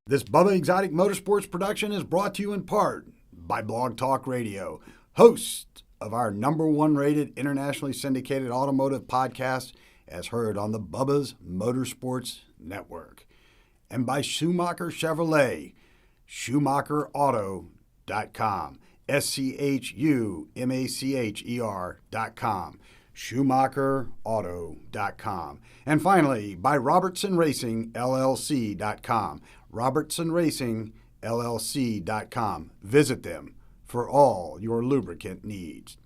This Bubba Exotic Motorsports production is brought to you in part by Blog Talk Radio, host of our #1 rated internationally syndicated automotive podcast as heard on the Bubba's Motorsports Network, and by Schumacher Chevrolet, SchumacherAuto.com, Schumacher.com, SchumacherAuto.com, and finally by Robertson Racing LLC.com, RobertsonRacingLLC.com. Visit them for all your lubricant needs.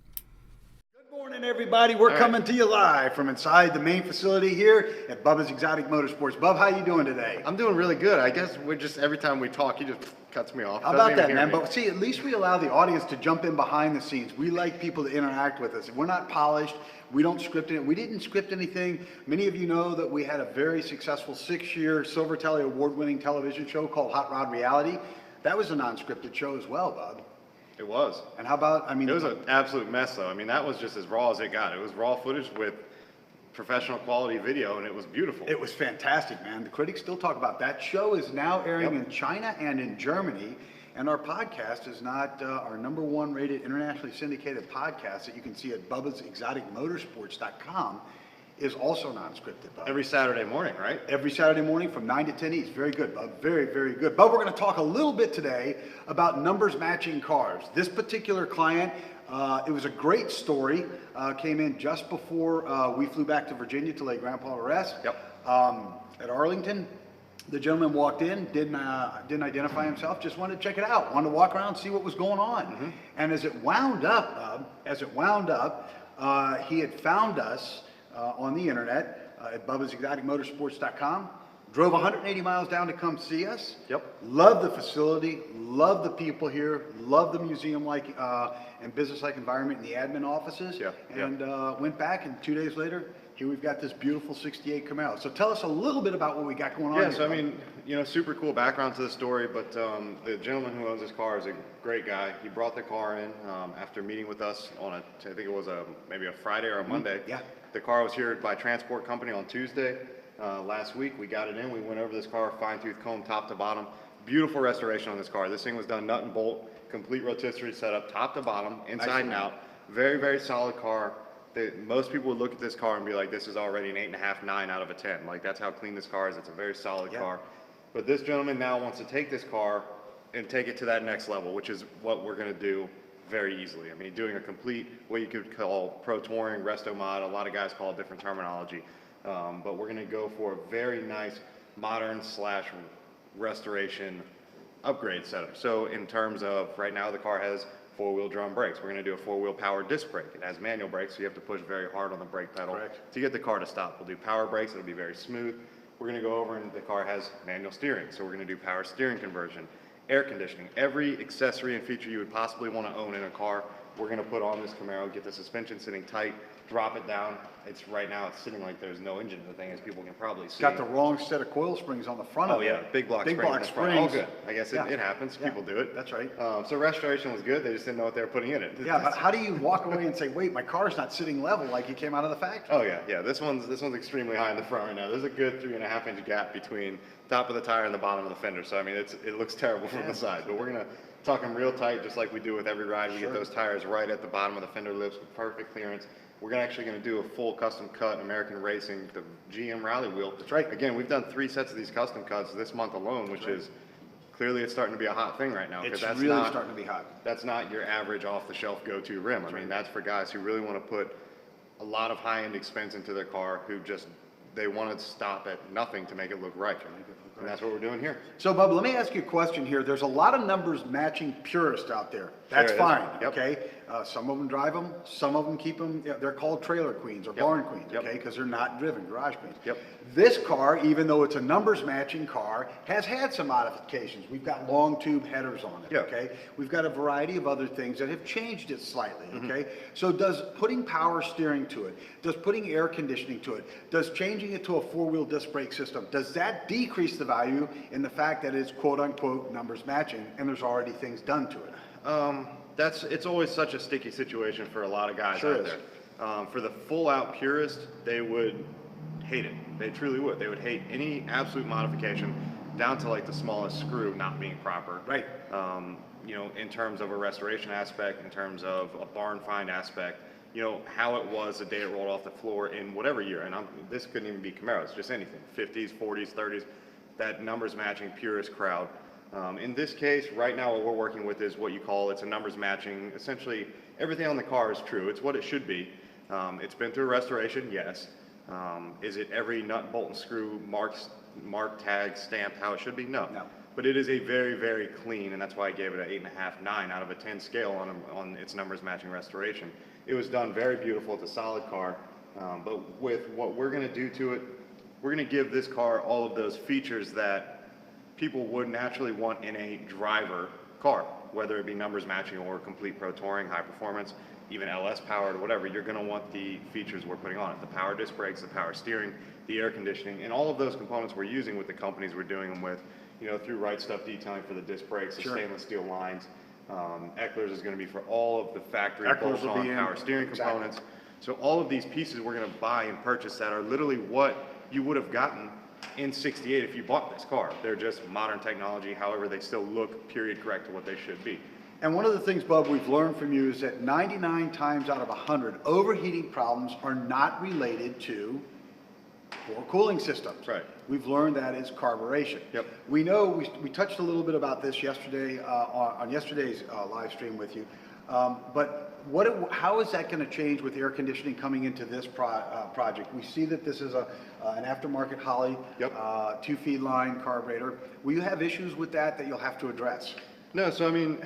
Good morning, everybody. We're coming to you live from inside the main facility here at Bubba's Exotic Motorsports. Bub, how you doing today? I'm doing really good. I guess we're just, every time we talk, he just cuts me off. How about that, man? But see, at least we allow the audience to jump in behind the scenes. We like people to interact with us. We're not polished. We don't script it. We didn't script anything. Many of you know that we had a very successful 6-year Silver Telly award-winning television show called Hot Rod Reality. That was a non-scripted show as well, Bub. It was. And how about, it was an absolute mess, though. I mean, that was just as raw as it got. It was raw footage with professional quality video, and it was beautiful. It was fantastic, man. The critics still talk about that. Show is now airing in China and in Germany, and our podcast is not our #1 rated internationally syndicated podcast that you can see at bubbasexoticmotorsports.com is also non-scripted, Bub. Every Saturday morning, right? Every Saturday morning from 9 to 10 East. Very good, Bub. Very, very good. Bub, we're going to talk a little bit today about numbers matching cars. This particular client, it was a great story. Came in just before we flew back to Virginia to lay Grandpa to rest. At Arlington, the gentleman walked in, didn't identify himself, just wanted to check it out, wanted to walk around, see what was going on. And as it wound up, he had found us on the internet at bubbasexoticmotorsports.com. Drove 180 miles down to come see us. Love the facility, love the people here, love the museum-like and business-like environment in the admin offices. And went back, and 2 days later, here we've got this beautiful 68 Camaro. So tell us a little bit about what we got going on here. So I mean, super cool background to the story, but the gentleman who owns this car is a great guy. He brought the car in after meeting with us on I think it was maybe a Friday or a Monday. The car was here by transport company on Tuesday. Last week we got it in. We went over this car, fine-tooth comb, top to bottom. Beautiful restoration on this car. This thing was done nut and bolt, complete rotisserie setup, top to bottom, inside and out. Very, very solid car. Most people would look at this car and be like, this is already an 8.5, 9 out of a 10. Like, that's how clean this car is. It's a very solid car. But this gentleman now wants to take this car and take it to that next level, which is what we're going to do very easily. I mean, doing a complete, what you could call pro touring, resto mod. A lot of guys call it different terminology. But we're going to go for a very nice modern / restoration upgrade setup. So in terms of, right now the car has 4-wheel drum brakes. We're going to do a 4-wheel power disc brake. It has manual brakes, so you have to push very hard on the brake pedal to get the car to stop. We'll do power brakes. It'll be very smooth. We're going to go over, and the car has manual steering, so we're going to do power steering conversion, air conditioning, every accessory and feature you would possibly want to own in a car. We're going to put on this Camaro, get the suspension sitting tight, drop it down. Right now it's sitting like there's no engine. The thing, as people can probably see. Got the wrong set of coil springs on the front of it. Big block springs. All good. I guess it happens. People do it. That's right. So restoration was good. They just didn't know what they were putting in it. But how do you walk away and say, wait, my car's not sitting level like it came out of the factory? This one's extremely high in the front right now. There's a good 3.5-inch gap between top of the tire and the bottom of the fender. So I mean, it looks terrible from the side. But we're gonna tuck them real tight, just like we do with every ride. We get those tires right at the bottom of the fender lips with perfect clearance. We're actually going to do a full custom cut American Racing, the GM Rally wheel. That's right. Again, we've done 3 sets of these custom cuts this month alone, which is clearly it's starting to be a hot thing right now. It's really starting to be hot. That's not your average off-the-shelf go-to rim. I mean, that's for guys who really want to put a lot of high-end expense into their car, who they want to stop at nothing to make it look right. And that's what we're doing here. So, Bubba, let me ask you a question here. There's a lot of numbers matching purists out there. That's fine, okay? Some of them drive them. Some of them keep them. They're called trailer queens or barn queens, okay? Because they're not driven, garage queens. This car, even though it's a numbers matching car, has had some modifications. We've got long tube headers on it, okay? We've got a variety of other things that have changed it slightly, okay? So does putting power steering to it, does putting air conditioning to it, does changing it to a 4-wheel disc brake system, does that decrease the value in the fact that it's quote-unquote numbers matching and there's already things done to it? It's always such a sticky situation for a lot of guys out there. For the full-out purist, they would hate it. They truly would. They would hate any absolute modification. down to like the smallest screw not being proper. Right. You know, in terms of a restoration aspect, in terms of a barn find aspect, you know, how it was the day it rolled off the floor in whatever year. And this couldn't even be Camaros, just anything, 50s, 40s, 30s, that numbers matching purist crowd. In this case, right now what we're working with is what you call, it's a numbers matching. Essentially, everything on the car is true. It's what it should be. It's been through restoration, yes. Is it every nut, bolt, and screw marked, tagged, stamped how it should be? No. No. But it is a very, very clean, and that's why I gave it an 8.5, 9 out of a 10 scale on its numbers matching restoration. It was done very beautiful. It's a solid car. But with what we're going to do to it, we're going to give this car all of those features that people would naturally want in a driver car, whether it be numbers matching or complete pro touring, high performance, even LS powered, or whatever. You're going to want the features we're putting on it: the power disc brakes, the power steering, the air conditioning, and all of those components we're using with the companies we're doing them with. You know, through Right Stuff Detailing for the disc brakes, the stainless steel lines. Eckler's is going to be for all of the factory bolt-on power steering components. So all of these pieces we're going to buy and purchase that are literally what you would have gotten in '68 if you bought this car. They're just modern technology, however they still look period correct to what they should be. And one of the things, Bub, we've learned from you is that 99 times out of 100, overheating problems are not related to poor cooling systems. Right. We've learned that is carburation. Yep. We know, we touched a little bit about this yesterday on yesterday's live stream with you, but how is that going to change with air conditioning coming into this project? We see that this is an aftermarket Holley, yep. 2-feed line carburetor. Will you have issues with that you'll have to address? No, so I mean,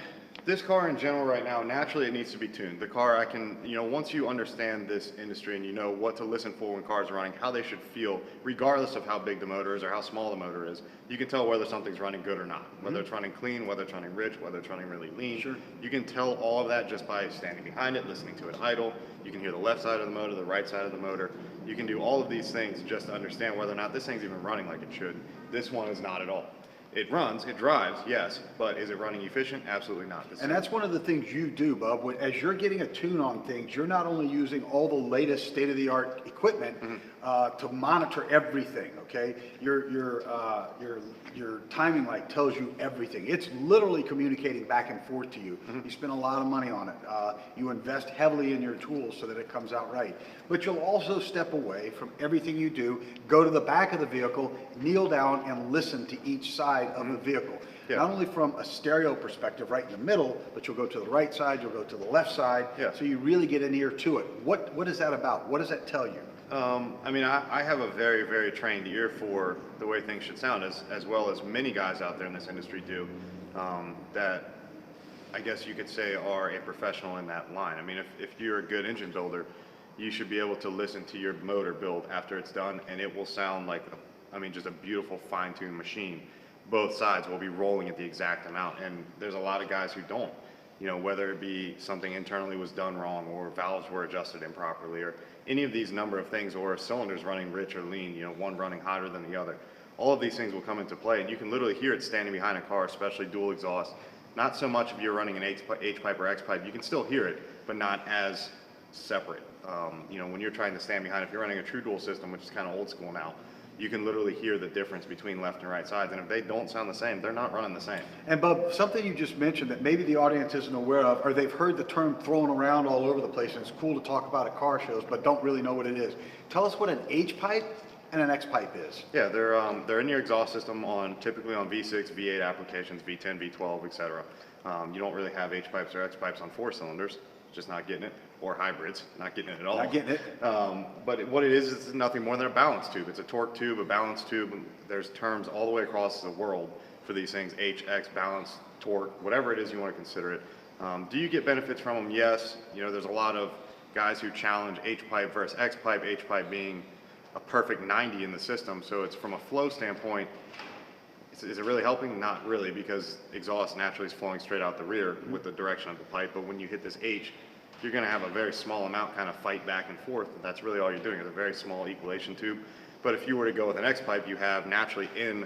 this car in general right now, naturally it needs to be tuned. The car, you know, once you understand this industry and you know what to listen for when cars are running, how they should feel, regardless of how big the motor is or how small the motor is, you can tell whether something's running good or not. Whether it's running clean, whether it's running rich, whether it's running really lean. Sure. You can tell all of that just by standing behind it, listening to it idle. You can hear the left side of the motor, the right side of the motor. You can do all of these things just to understand whether or not this thing's even running like it should. This one is not at all. It runs, it drives, yes, but is it running efficient? Absolutely not. And that's one of the things you do, Bub. As you're getting a tune on things, you're not only using all the latest state-of-the-art equipment to monitor everything, okay? Your timing light tells you everything. It's literally communicating back and forth to you. You spend a lot of money on it. You invest heavily in your tools so that it comes out right. But you'll also step away from everything you do, go to the back of the vehicle, kneel down, and listen to each side of the vehicle. Yeah. Not only from a stereo perspective right in the middle, but you'll go to the right side, you'll go to the left side, so you really get an ear to it. What is that about? What does that tell you? I mean, I have a very, very trained ear for the way things should sound, as well as many guys out there in this industry do, that I guess you could say are a professional in that line. I mean, if you're a good engine builder, you should be able to listen to your motor build after it's done, and it will sound like, just a beautiful fine-tuned machine. Both sides will be rolling at the exact amount, and there's a lot of guys who don't. You know, whether it be something internally was done wrong, or valves were adjusted improperly, or any of these number of things, or cylinders running rich or lean, you know, one running hotter than the other. All of these things will come into play, and you can literally hear it standing behind a car, especially dual exhaust. Not so much if you're running an H-pipe or X-pipe, you can still hear it, but not as separate. You know, when you're trying to stand behind, if you're running a true dual system, which is kind of old school now, you can literally hear the difference between left and right sides, and if they don't sound the same, they're not running the same. And Bub, something you just mentioned that maybe the audience isn't aware of, or they've heard the term thrown around all over the place, and it's cool to talk about at car shows, but don't really know what it is. Tell us what an H-pipe and an X-pipe is. Yeah, they're in your exhaust system typically on V6, V8 applications, V10, V12, etc. You don't really have H-pipes or X-pipes on 4 cylinders, just not getting it, or hybrids, not getting it at all. Not getting it. But what it is, it's nothing more than a balance tube. It's a torque tube, a balance tube. There's terms all the way across the world for these things: H, X, balance, torque, whatever it is you want to consider it. Do you get benefits from them? Yes. You know, there's a lot of guys who challenge H-pipe versus X-pipe, H-pipe being a perfect 90 in the system. So it's from a flow standpoint, is it really helping? Not really, because exhaust naturally is flowing straight out the rear with the direction of the pipe. But when you hit this H, you're going to have a very small amount kind of fight back and forth. That's really all you're doing, is a very small equalization tube. But if you were to go with an X-pipe, you have naturally in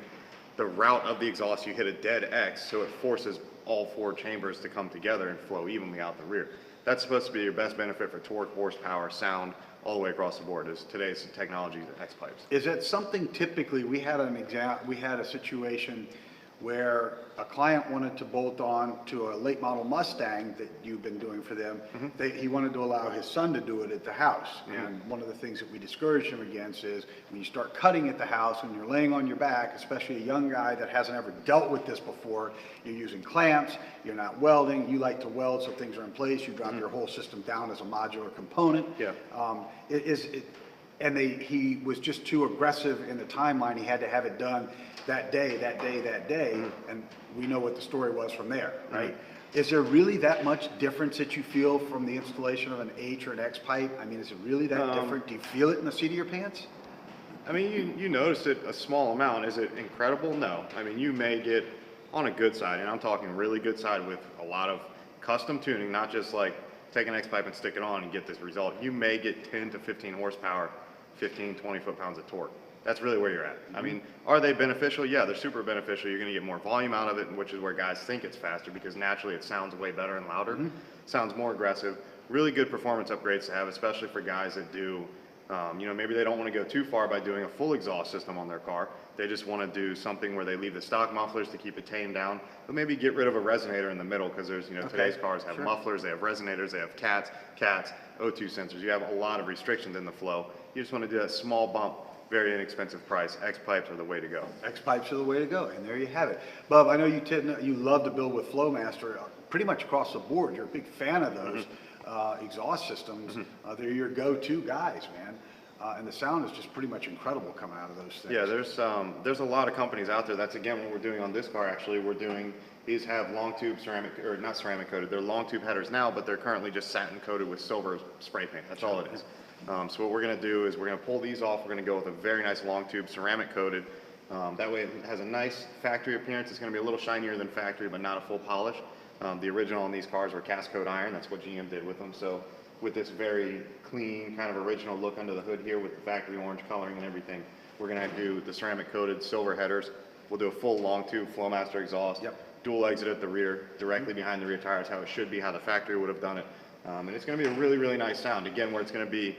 the route of the exhaust, you hit a dead X, so it forces all 4 chambers to come together and flow evenly out the rear. That's supposed to be your best benefit for torque, horsepower, sound, all the way across the board. Is today's technology X pipes. Is that something typically, we had a situation where a client wanted to bolt on to a late model Mustang that you've been doing for them. He wanted to allow his son to do it at the house. And one of the things that we discourage him against is when you start cutting at the house, when you're laying on your back, especially a young guy that hasn't ever dealt with this before, you're using clamps, you're not welding, you like to weld so things are in place, you drop your whole system down as a modular component. He was just too aggressive in the timeline. He had to have it done that day, and we know what the story was from there, right? Is there really that much difference that you feel from the installation of an H or an X pipe? I mean, is it really that different? Do you feel it in the seat of your pants? I mean, you notice it a small amount. Is it incredible? No. I mean, you may get on a good side, and I'm talking really good side with a lot of custom tuning, not just like take an X pipe and stick it on and get this result. You may get 10 to 15 horsepower, 15, 20 foot-pounds of torque. That's really where you're at. I mean, are they beneficial? Yeah, they're super beneficial. You're going to get more volume out of it, which is where guys think it's faster because naturally it sounds way better and louder. Sounds more aggressive. Really good performance upgrades to have, especially for guys that do, maybe they don't want to go too far by doing a full exhaust system on their car. They just want to do something where they leave the stock mufflers to keep it tamed down, but maybe get rid of a resonator in the middle because there's, today's cars have mufflers, they have resonators, they have cats, O2 sensors. You have a lot of restrictions in the flow. You just want to do that small bump. Very inexpensive price. X pipes are the way to go. X pipes are the way to go, and there you have it. Bub, I know you love to build with Flowmaster pretty much across the board. You're a big fan of those exhaust systems. They're your go-to guys, man. And the sound is just pretty much incredible coming out of those things. Yeah, there's a lot of companies out there. That's again what we're doing on this car. Actually, these have long tube ceramic, or not ceramic coated. They're long tube headers now, but they're currently just satin coated with silver spray paint. That's all it is. So what we're going to do is we're going to pull these off. We're going to go with a very nice long tube ceramic coated. That way it has a nice factory appearance. It's going to be a little shinier than factory, but not a full polish. The original on these cars were cast coat iron. That's what GM did with them. So with this very clean kind of original look under the hood here with the factory orange coloring and everything, we're going to do the ceramic coated silver headers. We'll do a full long tube Flowmaster exhaust. Dual exit at the rear, directly behind the rear tires, how it should be, how the factory would have done it. And it's going to be a really, really nice sound. Again, where it's going to be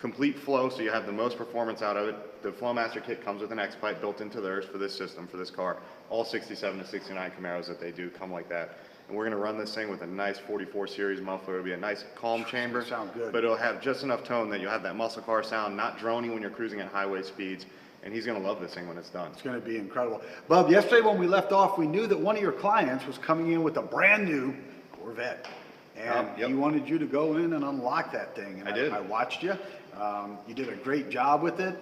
complete flow, so you have the most performance out of it. The Flowmaster kit comes with an X pipe built into theirs for this system, for this car. All 67 to 69 Camaros that they do come like that. And we're going to run this thing with a nice 44 series muffler. It'll be a nice calm chamber, sound good. But it'll have just enough tone that you'll have that muscle car sound, not droning when you're cruising at highway speeds. And he's going to love this thing when it's done. It's going to be incredible. Bub, yesterday when we left off, we knew that one of your clients was coming in with a brand new Corvette. And he wanted you to go in and unlock that thing. And I did. I watched you. You did a great job with it.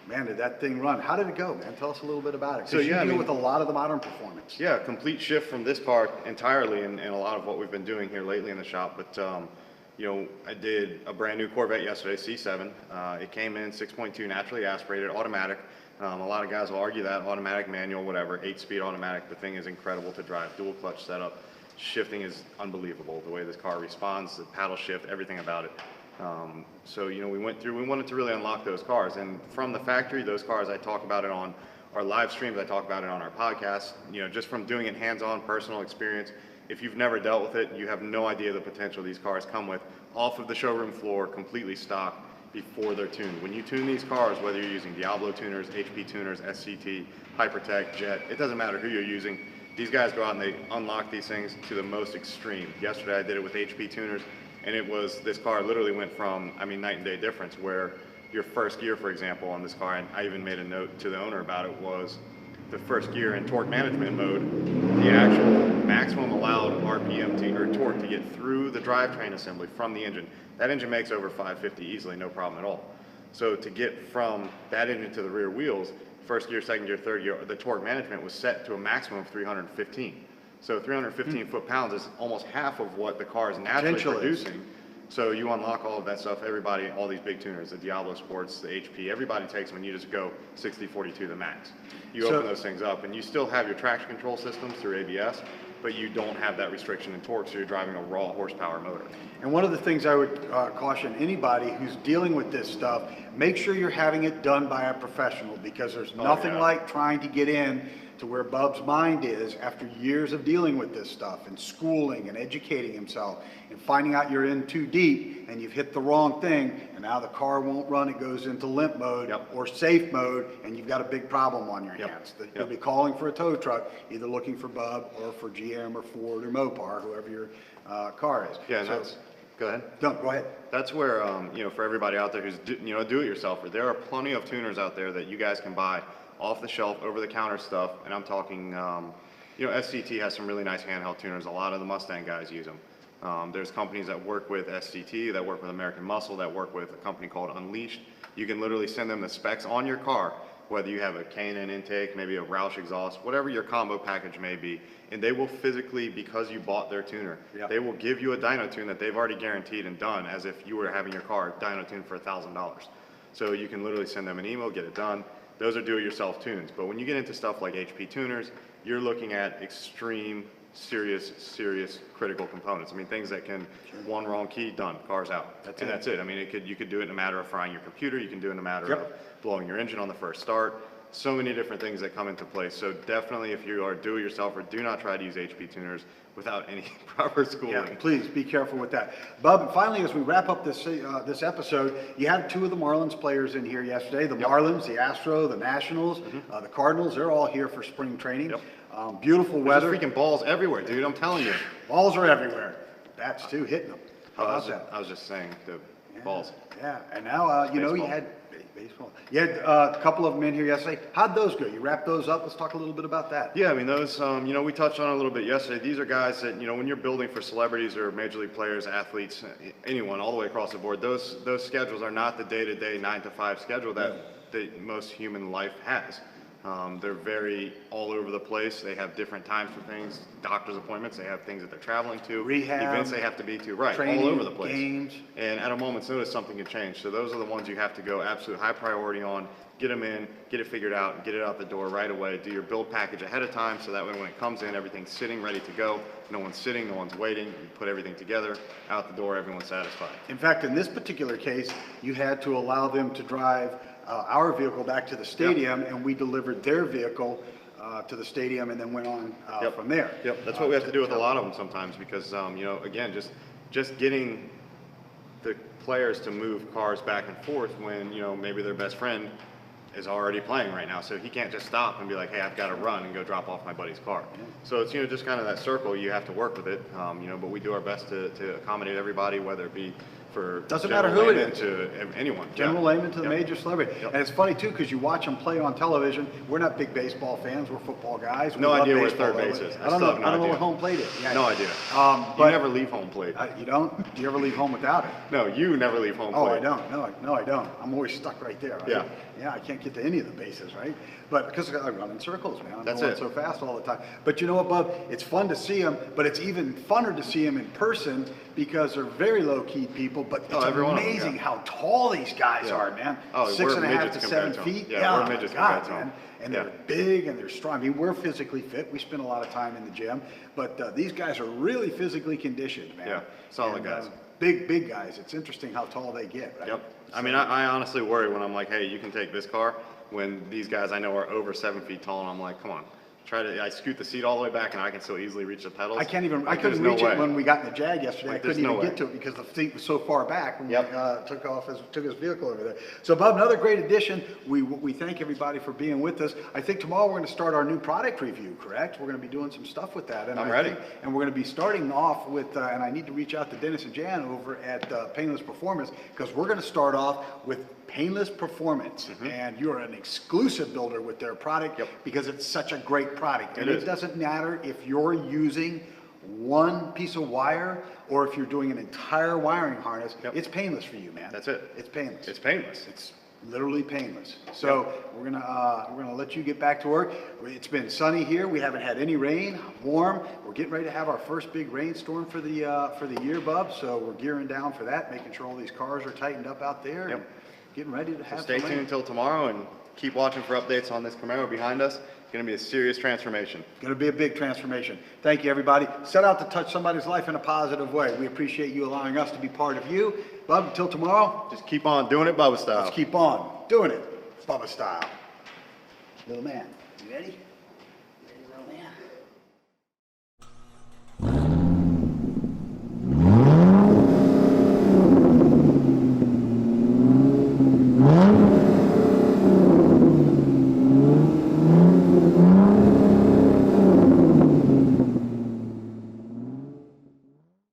Man, did that thing run? How did it go, man? Tell us a little bit about it. So you deal with a lot of the modern performance. Yeah, complete shift from this car entirely and a lot of what we've been doing here lately in the shop. But, I did a brand new Corvette yesterday, C7. It came in 6.2 naturally aspirated, automatic. A lot of guys will argue that, automatic, manual, whatever, 8-speed automatic. The thing is incredible to drive, dual clutch setup. Shifting is unbelievable, the way this car responds, the paddle shift, everything about it. We wanted to really unlock those cars. And from the factory, those cars, I talk about it on our live streams, I talk about it on our podcast, just from doing it hands-on, personal experience. If you've never dealt with it, you have no idea the potential these cars come with off of the showroom floor, completely stock before they're tuned. When you tune these cars, whether you're using Diablo tuners, HP tuners, SCT, Hypertech, Jet, it doesn't matter who you're using. These guys go out and they unlock these things to the most extreme. Yesterday I did it with HP tuners, and this car literally went from, night and day difference, where your first gear, for example, on this car, and I even made a note to the owner about it, was the first gear in torque management mode, the actual maximum allowed RPM or torque to get through the drivetrain assembly from the engine. That engine makes over 550 easily, no problem at all. So to get from that engine to the rear wheels, first gear, second gear, third gear, the torque management was set to a maximum of 315. So 315 foot-pounds is almost half of what the car is naturally producing. So you unlock all of that stuff, everybody, all these big tuners, the Diablo Sports, the HP, everybody takes them and you just go 60-42 the max. You open those things up and you still have your traction control systems through ABS, but you don't have that restriction in torque, so you're driving a raw horsepower motor. And one of the things I would caution anybody who's dealing with this stuff, make sure you're having it done by a professional, because there's nothing like trying to get in to where Bub's mind is after years of dealing with this stuff and schooling and educating himself and finding out you're in too deep and you've hit the wrong thing and now the car won't run, it goes into limp mode or safe mode, and you've got a big problem on your hands. You'll be calling for a tow truck, either looking for Bub or for GM or Ford or Mopar, whoever your car is. Yeah, so, go ahead. No, go ahead. That's where, you know, for everybody out there who's, do-it-yourselfer, there are plenty of tuners out there that you guys can buy off the shelf, over-the-counter stuff, and I'm talking, you know, SCT has some really nice handheld tuners. A lot of the Mustang guys use them. There's companies that work with SCT, that work with American Muscle, that work with a company called Unleashed. You can literally send them the specs on your car, whether you have a K&N intake, maybe a Roush exhaust, whatever your combo package may be, and they will physically, because you bought their tuner, they will give you a dyno tune that they've already guaranteed and done as if you were having your car dyno tuned for $1,000. So you can literally send them an email, get it done. Those are do-it-yourself tunes. But when you get into stuff like HP tuners, you're looking at extreme, serious critical components. I mean, things that can, one wrong key, done, car's out. That's it. I mean, you could do it in a matter of frying your computer. You can do it in a matter of blowing your engine on the first start. So many different things that come into play. So definitely, if you are do-it-yourselfer, do not try to use HP tuners without any proper schooling. Yeah, please be careful with that. Bub, and finally, as we wrap up this this episode, you had two of the Marlins players in here yesterday. The Marlins, the Astros, the Nationals, the Cardinals. They're all here for spring training. Beautiful weather. There's freaking balls everywhere, dude. I'm telling you. Balls are everywhere. Bats too, hitting them. I was just saying the balls. Yeah, and now you know you had baseball. You had a couple of them in here yesterday. How'd those go? You wrapped those up. Let's talk a little bit about that. Yeah, I mean those. You know, we touched on it a little bit yesterday. These are guys that, you know, when you're building for celebrities or major league players, athletes, anyone, all the way across the board, those schedules are not the day-to-day 9-to-5 schedule that most human life has. They're very all over the place. They have different times for things, doctor's appointments. They have things that they're traveling to, rehab, events they have to be to, right, training, all over the place. Games. And at a moment's notice, something can change. So those are the ones you have to go absolute high priority on. Get them in, get it figured out, get it out the door right away. Do your build package ahead of time so that way when it comes in, everything's sitting, ready to go. No one's sitting, no one's waiting. You put everything together, out the door, everyone's satisfied. In fact, in this particular case, you had to allow them to drive our vehicle back to the stadium, and we delivered their vehicle to the stadium and then went on from there. That's what we have to do with a lot of them sometimes because, you know, again, just getting the players to move cars back and forth when, you know, maybe their best friend is already playing right now, so he can't just stop and be like, hey, I've got to run and go drop off my buddy's car. So it's, you know, just kind of that circle. You have to work with it, you know, but we do our best to accommodate everybody, whether it be for doesn't matter who it is, to anyone, general layman to the major celebrity. And it's funny too because you watch them play on television. We're not big baseball fans. We're football guys. No idea where third base is. I don't know what home plate is. No idea. But you never leave home plate. You don't? Do you ever leave home without it? No, you never leave home plate. Oh, I don't. No, I don't. I'm always stuck right there. Right? Yeah, I can't get to any of the bases, right? But because I run in circles, man. I'm going so fast all the time. But you know what, Bub? It's fun to see them, but it's even funner to see them in person because they're very low-key people. But it's amazing how tall these guys are, man. 6.5 to 7 feet. Yeah, we're midgets compared to them. And they're big and they're strong. I mean, we're physically fit. We spend a lot of time in the gym. But these guys are really physically conditioned, man. Yeah, solid guys. Big guys. It's interesting how tall they get, right? I mean, I honestly worry when I'm like, hey, you can take this car, when these guys I know are over 7 feet tall, and I'm like, come on. I scoot the seat all the way back and I can still easily reach the pedals. I couldn't reach it when we got in the Jag yesterday. I couldn't even get to it because the seat was so far back when we took his vehicle over there. So Bob, another great addition. We thank everybody for being with us. I think tomorrow we're going to start our new product review, correct? We're going to be doing some stuff with that. And I'm ready. And we're going to be starting off with, and I need to reach out to Dennis and Jan over at Painless Performance because we're going to start off with Painless Performance, and you're an exclusive builder with their product because it's such a great product. And it doesn't matter if you're using one piece of wire or if you're doing an entire wiring harness, it's painless for you, man. That's it. It's painless. It's painless. It's literally painless. So we're gonna let you get back to work. It's been sunny here. We haven't had any rain. Warm. We're getting ready to have our first big rainstorm for the year, Bub. So we're gearing down for that, making sure all these cars are tightened up out there. And getting ready to have. Stay tuned until tomorrow and keep watching for updates on this Camaro behind us. It's going to be a serious transformation. Going to be a big transformation. Thank you, everybody. Set out to touch somebody's life in a positive way. We appreciate you allowing us to be part of you. Bub, until tomorrow. Just keep on doing it Bubba style. Let's keep on doing it Bubba style. Little man, you ready?